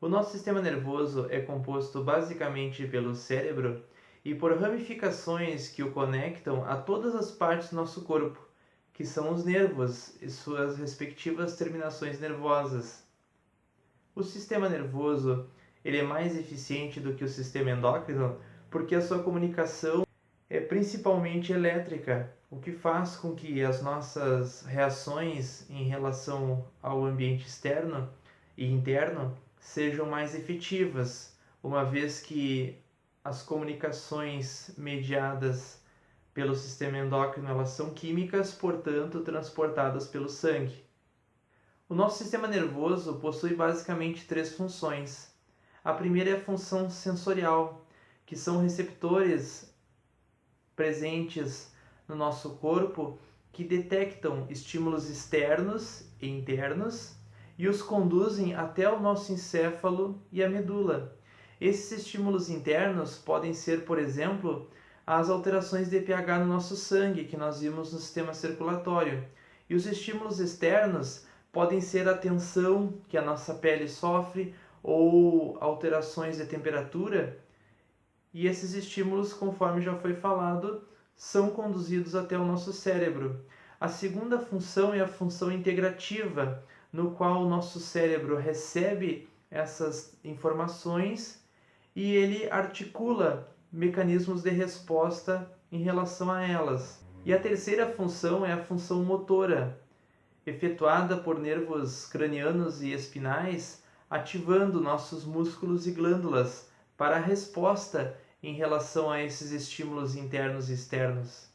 O nosso sistema nervoso é composto basicamente pelo cérebro e por ramificações que o conectam a todas as partes do nosso corpo, que são os nervos e suas respectivas terminações nervosas. O sistema nervoso ele é mais eficiente do que o sistema endócrino porque a sua comunicação é principalmente elétrica, o que faz com que as nossas reações em relação ao ambiente externo e interno sejam mais efetivas, uma vez que as comunicações mediadas pelo sistema endócrino elas são químicas, portanto transportadas pelo sangue. O nosso sistema nervoso possui basicamente três funções. A primeira é a função sensorial, que são receptores presentes no nosso corpo que detectam estímulos externos e internos e os conduzem até o nosso encéfalo e a medula. Esses estímulos internos podem ser, por exemplo, as alterações de pH no nosso sangue, que nós vimos no sistema circulatório. E os estímulos externos podem ser a tensão que a nossa pele sofre ou alterações de temperatura. E esses estímulos, conforme já foi falado, são conduzidos até o nosso cérebro. A segunda função é a função integrativa, no qual o nosso cérebro recebe essas informações e ele articula mecanismos de resposta em relação a elas. E a terceira função é a função motora, efetuada por nervos cranianos e espinais, ativando nossos músculos e glândulas para a resposta em relação a esses estímulos internos e externos.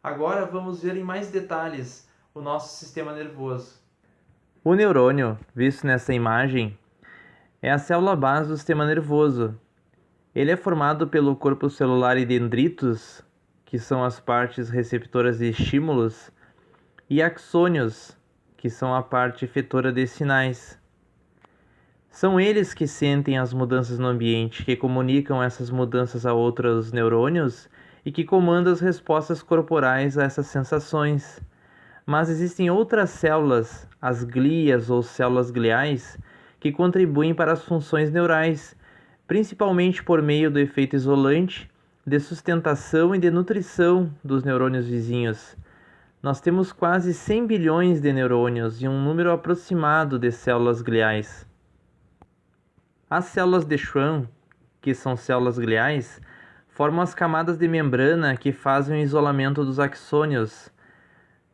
Agora vamos ver em mais detalhes o nosso sistema nervoso. O neurônio, visto nessa imagem, é a célula base do sistema nervoso. Ele é formado pelo corpo celular e dendritos, que são as partes receptoras de estímulos, e axônios, que são a parte efetora de sinais. São eles que sentem as mudanças no ambiente, que comunicam essas mudanças a outros neurônios e que comandam as respostas corporais a essas sensações. Mas existem outras células, as glias ou células gliais, que contribuem para as funções neurais, principalmente por meio do efeito isolante, de sustentação e de nutrição dos neurônios vizinhos. Nós temos quase 100 bilhões de neurônios e um número aproximado de células gliais. As células de Schwann, que são células gliais, formam as camadas de membrana que fazem o isolamento dos axônios.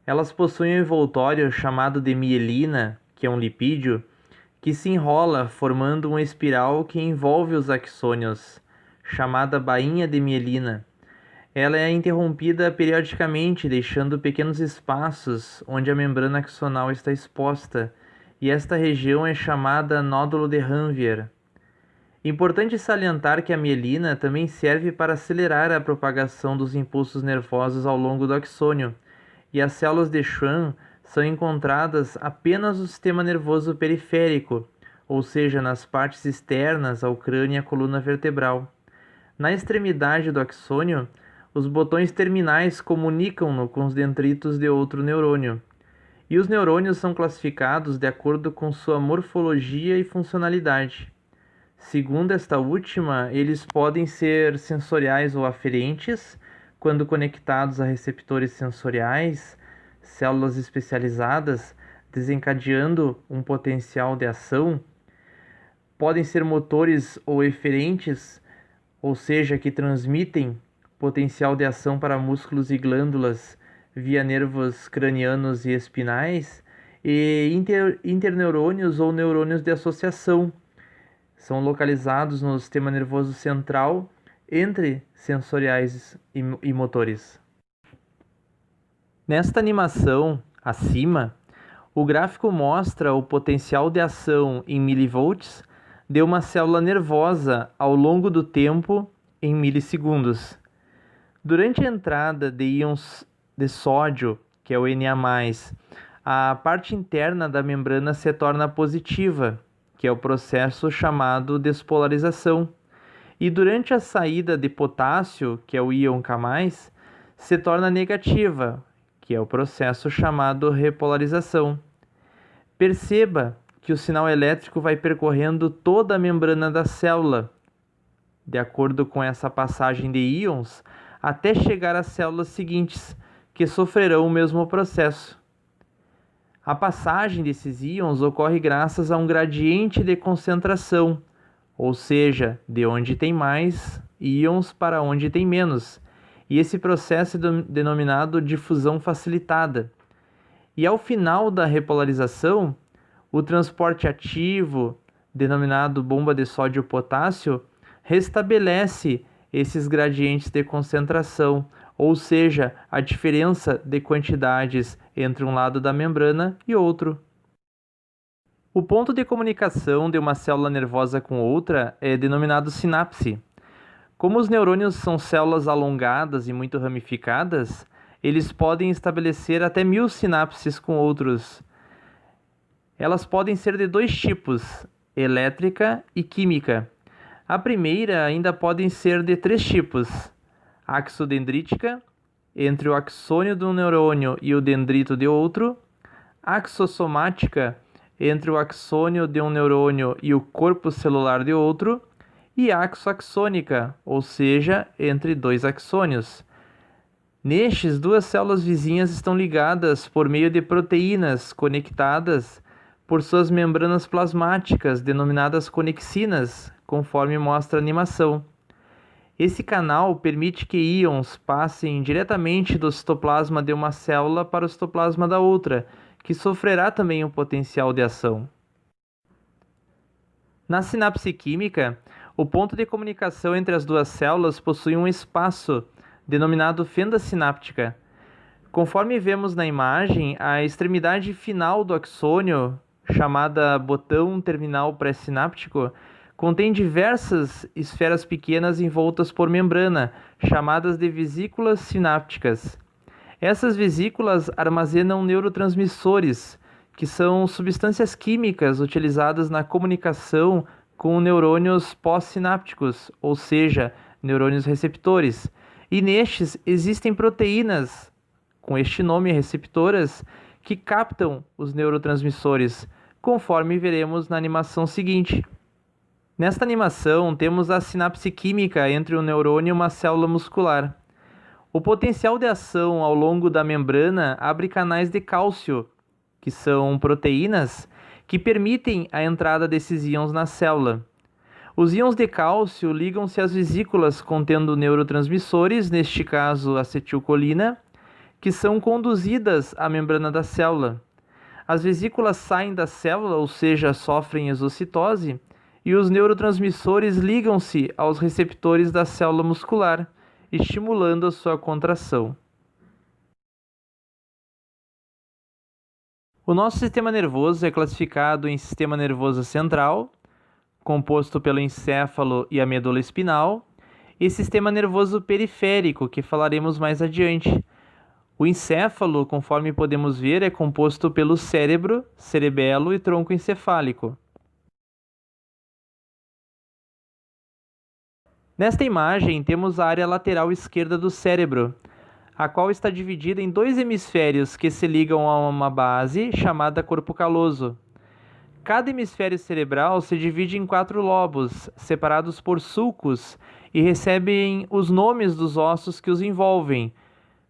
Elas possuem um envoltório chamado de mielina, que é um lipídio, que se enrola formando uma espiral que envolve os axônios, chamada bainha de mielina. Ela é interrompida periodicamente, deixando pequenos espaços onde a membrana axonal está exposta, e esta região é chamada nódulo de Ranvier. Importante salientar que a mielina também serve para acelerar a propagação dos impulsos nervosos ao longo do axônio, e as células de Schwann são encontradas apenas no sistema nervoso periférico, ou seja, nas partes externas ao crânio e à coluna vertebral. Na extremidade do axônio, os botões terminais comunicam-no com os dendritos de outro neurônio. E os neurônios são classificados de acordo com sua morfologia e funcionalidade. Segundo esta última, eles podem ser sensoriais ou aferentes, quando conectados a receptores sensoriais, células especializadas, desencadeando um potencial de ação. Podem ser motores ou eferentes, ou seja, que transmitem potencial de ação para músculos e glândulas via nervos cranianos e espinais, e interneurônios ou neurônios de associação. São localizados no sistema nervoso central entre sensoriais e motores. Nesta animação, acima, o gráfico mostra o potencial de ação em milivolts de uma célula nervosa ao longo do tempo em milissegundos. Durante a entrada de íons de sódio, que é o Na+, a parte interna da membrana se torna positiva, que é o processo chamado despolarização. E durante a saída de potássio, que é o íon K+, se torna negativa, que é o processo chamado repolarização. Perceba que o sinal elétrico vai percorrendo toda a membrana da célula, de acordo com essa passagem de íons, até chegar às células seguintes, que sofrerão o mesmo processo. A passagem desses íons ocorre graças a um gradiente de concentração, ou seja, de onde tem mais íons para onde tem menos, e esse processo é denominado difusão facilitada. E ao final da repolarização, o transporte ativo, denominado bomba de sódio-potássio, restabelece esses gradientes de concentração, ou seja, a diferença de quantidades entre um lado da membrana e outro. O ponto de comunicação de uma célula nervosa com outra é denominado sinapse. Como os neurônios são células alongadas e muito ramificadas, eles podem estabelecer até 1000 sinapses com outros. Elas podem ser de dois tipos, elétrica e química. A primeira ainda podem ser de 3 tipos, axodendrítica, entre o axônio de um neurônio e o dendrito de outro, axossomática, entre o axônio de um neurônio e o corpo celular de outro, e axoaxônica, ou seja, entre 2 axônios. Nestes, 2 células vizinhas estão ligadas por meio de proteínas conectadas por suas membranas plasmáticas, denominadas conexinas, conforme mostra a animação. Esse canal permite que íons passem diretamente do citoplasma de uma célula para o citoplasma da outra, que sofrerá também um potencial de ação. Na sinapse química, o ponto de comunicação entre as 2 células possui um espaço, denominado fenda sináptica. Conforme vemos na imagem, a extremidade final do axônio, chamada botão terminal pré-sináptico, contém diversas esferas pequenas envoltas por membrana, chamadas de vesículas sinápticas. Essas vesículas armazenam neurotransmissores, que são substâncias químicas utilizadas na comunicação com neurônios pós-sinápticos, ou seja, neurônios receptores. E nestes existem proteínas, com este nome receptoras, que captam os neurotransmissores, conforme veremos na animação seguinte. Nesta animação, temos a sinapse química entre um neurônio e uma célula muscular. O potencial de ação ao longo da membrana abre canais de cálcio, que são proteínas, que permitem a entrada desses íons na célula. Os íons de cálcio ligam-se às vesículas contendo neurotransmissores, neste caso acetilcolina, que são conduzidas à membrana da célula. As vesículas saem da célula, ou seja, sofrem exocitose, e os neurotransmissores ligam-se aos receptores da célula muscular, estimulando a sua contração. O nosso sistema nervoso é classificado em sistema nervoso central, composto pelo encéfalo e a medula espinal, e sistema nervoso periférico, que falaremos mais adiante. O encéfalo, conforme podemos ver, é composto pelo cérebro, cerebelo e tronco encefálico. Nesta imagem, temos a área lateral esquerda do cérebro, a qual está dividida em 2 hemisférios que se ligam a uma base chamada corpo caloso. Cada hemisfério cerebral se divide em 4 lobos, separados por sulcos, e recebem os nomes dos ossos que os envolvem,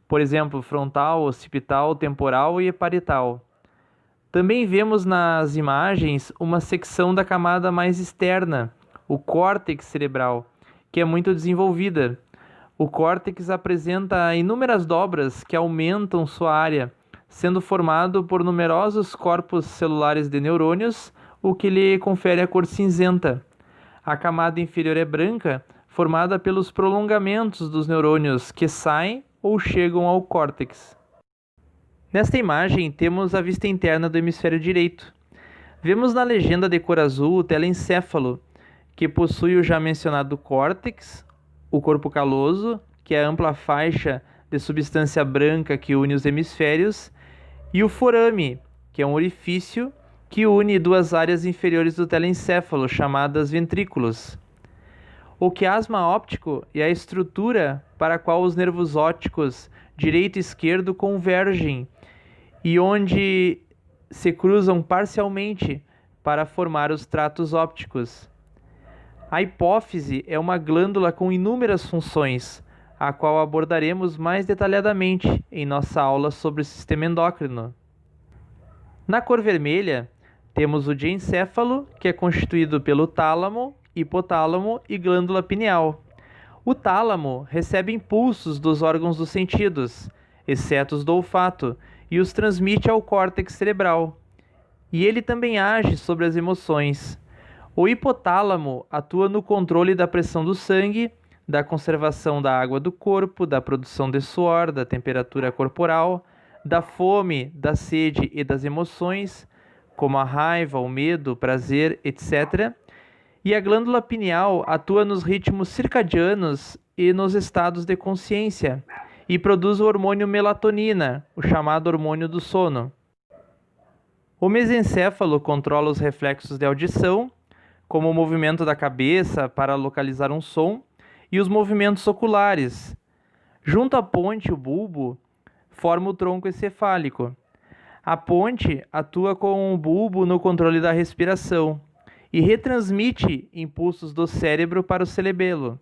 por exemplo, frontal, occipital, temporal e parietal. Também vemos nas imagens uma secção da camada mais externa, o córtex cerebral, que é muito desenvolvida. O córtex apresenta inúmeras dobras que aumentam sua área, sendo formado por numerosos corpos celulares de neurônios, o que lhe confere a cor cinzenta. A camada inferior é branca, formada pelos prolongamentos dos neurônios que saem ou chegam ao córtex. Nesta imagem, temos a vista interna do hemisfério direito. Vemos na legenda de cor azul o telencéfalo, que possui o já mencionado córtex, o corpo caloso, que é a ampla faixa de substância branca que une os hemisférios, e o forame, que é um orifício que une 2 áreas inferiores do telencéfalo, chamadas ventrículos. O quiasma óptico é a estrutura para a qual os nervos ópticos direito e esquerdo convergem e onde se cruzam parcialmente para formar os tratos ópticos. A hipófise é uma glândula com inúmeras funções, a qual abordaremos mais detalhadamente em nossa aula sobre o sistema endócrino. Na cor vermelha, temos o diencéfalo, que é constituído pelo tálamo, hipotálamo e glândula pineal. O tálamo recebe impulsos dos órgãos dos sentidos, exceto os do olfato, e os transmite ao córtex cerebral. E ele também age sobre as emoções. O hipotálamo atua no controle da pressão do sangue, da conservação da água do corpo, da produção de suor, da temperatura corporal, da fome, da sede e das emoções, como a raiva, o medo, o prazer, etc. E a glândula pineal atua nos ritmos circadianos e nos estados de consciência, e produz o hormônio melatonina, o chamado hormônio do sono. O mesencéfalo controla os reflexos de audição, como o movimento da cabeça para localizar um som, e os movimentos oculares. Junto à ponte, o bulbo forma o tronco encefálico. A ponte atua com o bulbo no controle da respiração e retransmite impulsos do cérebro para o cerebelo.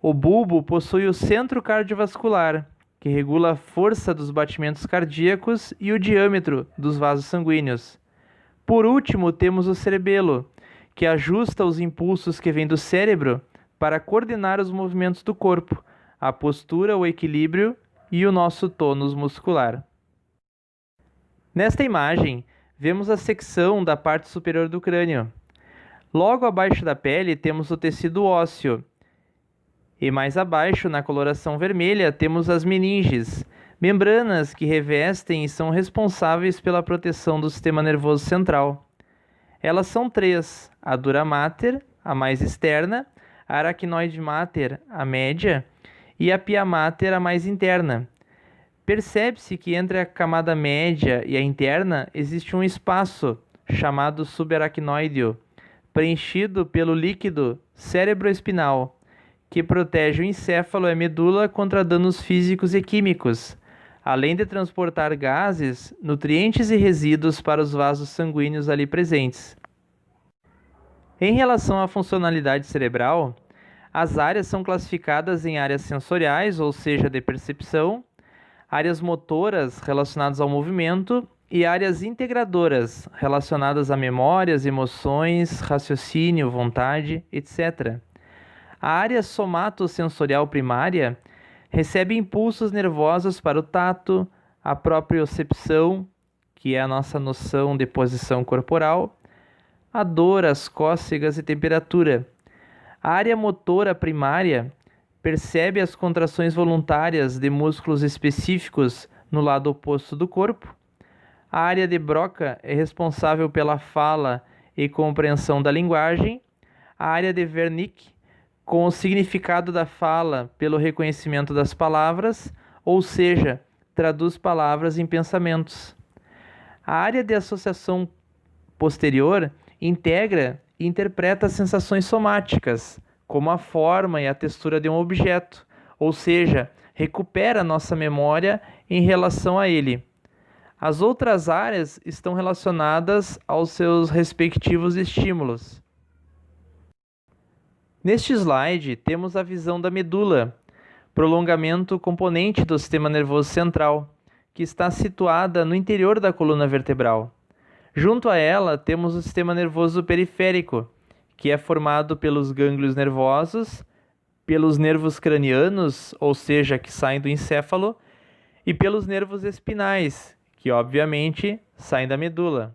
O bulbo possui o centro cardiovascular, que regula a força dos batimentos cardíacos e o diâmetro dos vasos sanguíneos. Por último, temos o cerebelo, que ajusta os impulsos que vêm do cérebro para coordenar os movimentos do corpo, a postura, o equilíbrio e o nosso tônus muscular. Nesta imagem, vemos a secção da parte superior do crânio. Logo abaixo da pele temos o tecido ósseo, e mais abaixo, na coloração vermelha, temos as meninges, membranas que revestem e são responsáveis pela proteção do sistema nervoso central. Elas são três: a dura mater, a mais externa, a aracnoide mater, a média, e a pia mater, a mais interna. Percebe-se que entre a camada média e a interna existe um espaço, chamado subaracnoideo, preenchido pelo líquido cerebroespinal, que protege o encéfalo e a medula contra danos físicos e químicos, além de transportar gases, nutrientes e resíduos para os vasos sanguíneos ali presentes. Em relação à funcionalidade cerebral, as áreas são classificadas em áreas sensoriais, ou seja, de percepção, áreas motoras relacionadas ao movimento e áreas integradoras relacionadas a memórias, emoções, raciocínio, vontade, etc. A área somatosensorial primária recebe impulsos nervosos para o tato, a propriocepção, que é a nossa noção de posição corporal, a dor, as cócegas e temperatura. A área motora primária percebe as contrações voluntárias de músculos específicos no lado oposto do corpo. A área de Broca é responsável pela fala e compreensão da linguagem. A área de Wernicke, com o significado da fala pelo reconhecimento das palavras, ou seja, traduz palavras em pensamentos. A área de associação posterior integra e interpreta as sensações somáticas, como a forma e a textura de um objeto, ou seja, recupera nossa memória em relação a ele. As outras áreas estão relacionadas aos seus respectivos estímulos. Neste slide, temos a visão da medula, prolongamento componente do sistema nervoso central, que está situada no interior da coluna vertebral. Junto a ela, temos o sistema nervoso periférico, que é formado pelos gânglios nervosos, pelos nervos cranianos, ou seja, que saem do encéfalo, e pelos nervos espinais, que obviamente saem da medula.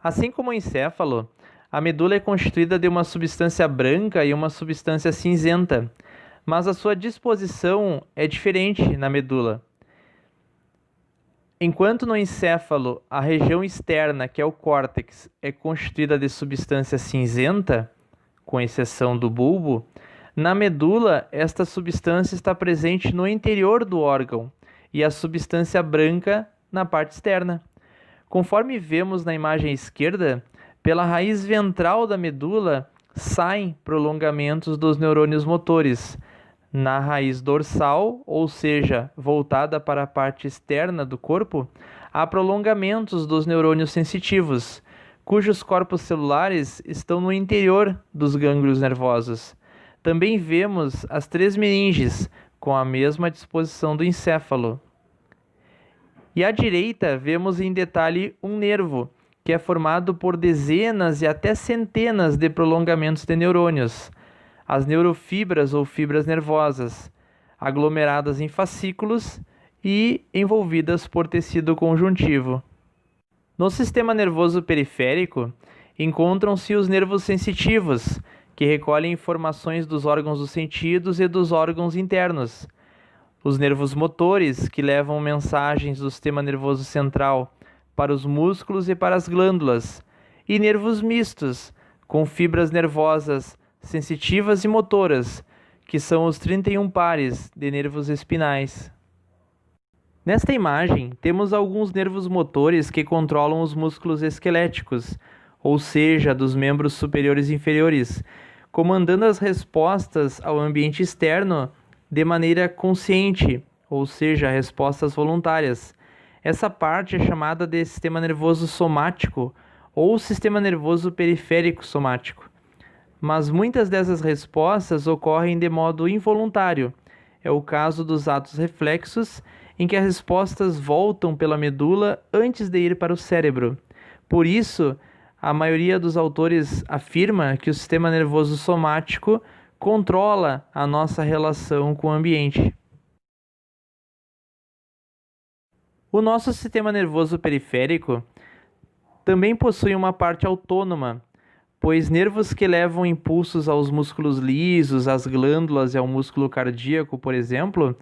Assim como o encéfalo, a medula é constituída de uma substância branca e uma substância cinzenta, mas a sua disposição é diferente na medula. Enquanto no encéfalo a região externa, que é o córtex, é constituída de substância cinzenta, com exceção do bulbo, na medula esta substância está presente no interior do órgão e a substância branca na parte externa. Conforme vemos na imagem esquerda, pela raiz ventral da medula saem prolongamentos dos neurônios motores. Na raiz dorsal, ou seja, voltada para a parte externa do corpo, há prolongamentos dos neurônios sensitivos, cujos corpos celulares estão no interior dos gânglios nervosos. Também vemos as 3 meninges, com a mesma disposição do encéfalo. E à direita, vemos em detalhe um nervo, que é formado por dezenas e até centenas de prolongamentos de neurônios, as neurofibras ou fibras nervosas, aglomeradas em fascículos e envolvidas por tecido conjuntivo. No sistema nervoso periférico, encontram-se os nervos sensitivos, que recolhem informações dos órgãos dos sentidos e dos órgãos internos. Os nervos motores, que levam mensagens do sistema nervoso central para os músculos e para as glândulas. E nervos mistos, com fibras nervosas sensitivas e motoras, que são os 31 pares de nervos espinais. Nesta imagem, temos alguns nervos motores que controlam os músculos esqueléticos, ou seja, dos membros superiores e inferiores, comandando as respostas ao ambiente externo de maneira consciente, ou seja, respostas voluntárias. Essa parte é chamada de sistema nervoso somático ou sistema nervoso periférico somático. Mas muitas dessas respostas ocorrem de modo involuntário. É o caso dos atos reflexos, em que as respostas voltam pela medula antes de ir para o cérebro. Por isso, a maioria dos autores afirma que o sistema nervoso somático controla a nossa relação com o ambiente. O nosso sistema nervoso periférico também possui uma parte autônoma, pois nervos que levam impulsos aos músculos lisos, às glândulas e ao músculo cardíaco, por exemplo,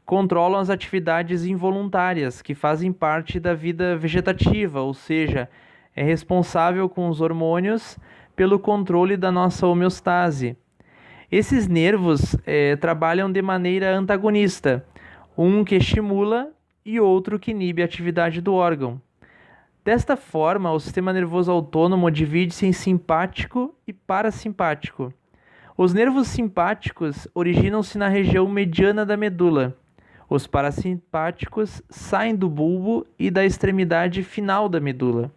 controlam as atividades involuntárias que fazem parte da vida vegetativa, ou seja, é responsável com os hormônios pelo controle da nossa homeostase. Esses nervos trabalham de maneira antagonista, um que estimula e outro que inibe a atividade do órgão. Desta forma, o sistema nervoso autônomo divide-se em simpático e parasimpático. Os nervos simpáticos originam-se na região mediana da medula. Os parasimpáticos saem do bulbo e da extremidade final da medula.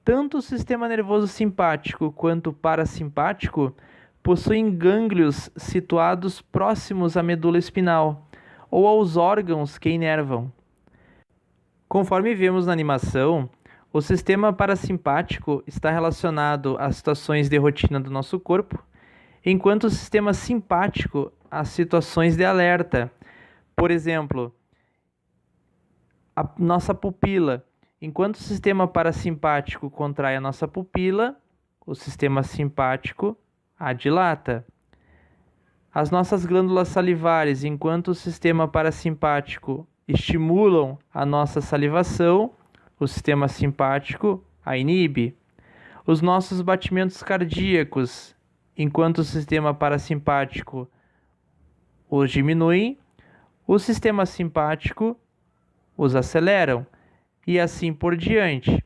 Tanto o sistema nervoso simpático quanto o parasimpático possuem gânglios situados próximos à medula espinal ou aos órgãos que inervam. Conforme vemos na animação, o sistema parasimpático está relacionado às situações de rotina do nosso corpo, enquanto o sistema simpático às situações de alerta. Por exemplo, a nossa pupila. Enquanto o sistema parasimpático contrai a nossa pupila, o sistema simpático a dilata. As nossas glândulas salivares, enquanto o sistema parasimpático estimulam a nossa salivação, o sistema simpático a inibe. Os nossos batimentos cardíacos, enquanto o sistema parasimpático os diminui, o sistema simpático os aceleram, e assim por diante.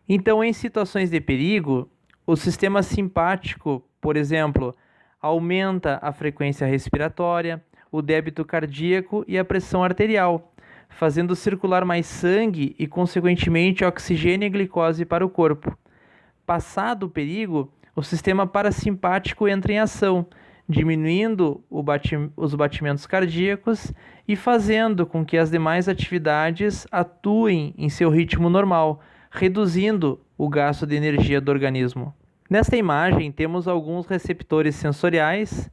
Então, em situações de perigo, o sistema simpático, por exemplo, aumenta a frequência respiratória, o débito cardíaco e a pressão arterial, fazendo circular mais sangue e, consequentemente, oxigênio e glicose para o corpo. Passado o perigo, o sistema parasimpático entra em ação, diminuindo os batimentos cardíacos e fazendo com que as demais atividades atuem em seu ritmo normal, reduzindo o gasto de energia do organismo. Nesta imagem, temos alguns receptores sensoriais,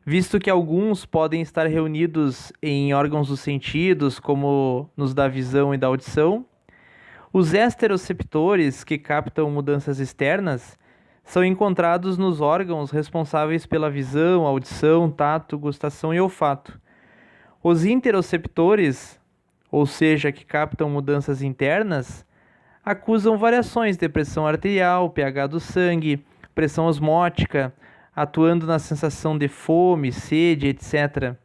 visto que alguns podem estar reunidos em órgãos dos sentidos, como nos da visão e da audição. Os esteroceptores, que captam mudanças externas, são encontrados nos órgãos responsáveis pela visão, audição, tato, gustação e olfato. Os interoceptores, ou seja, que captam mudanças internas, acusam variações de pressão arterial, pH do sangue, pressão osmótica, atuando na sensação de fome, sede, etc.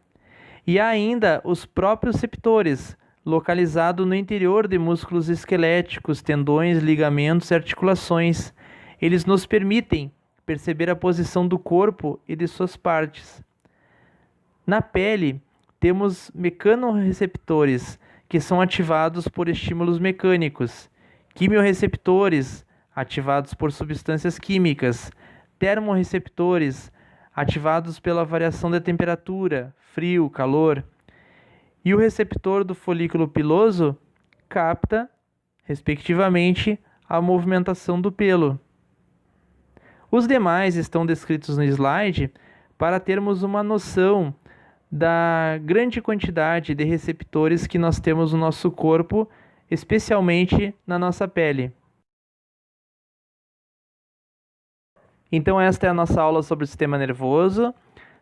E há ainda os proprioceptores, localizados no interior de músculos esqueléticos, tendões, ligamentos e articulações. Eles nos permitem perceber a posição do corpo e de suas partes. Na pele, temos mecanorreceptores, que são ativados por estímulos mecânicos, quimiorreceptores, ativados por substâncias químicas, termorreceptores, ativados pela variação da temperatura, frio, calor, e o receptor do folículo piloso capta, respectivamente, a movimentação do pelo. Os demais estão descritos no slide para termos uma noção da grande quantidade de receptores que nós temos no nosso corpo, especialmente na nossa pele. Então esta é a nossa aula sobre o sistema nervoso.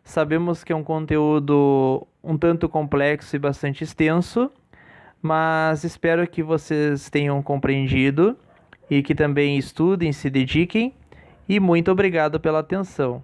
Sabemos que é um conteúdo um tanto complexo e bastante extenso, mas espero que vocês tenham compreendido e que também estudem, se dediquem, e muito obrigado pela atenção.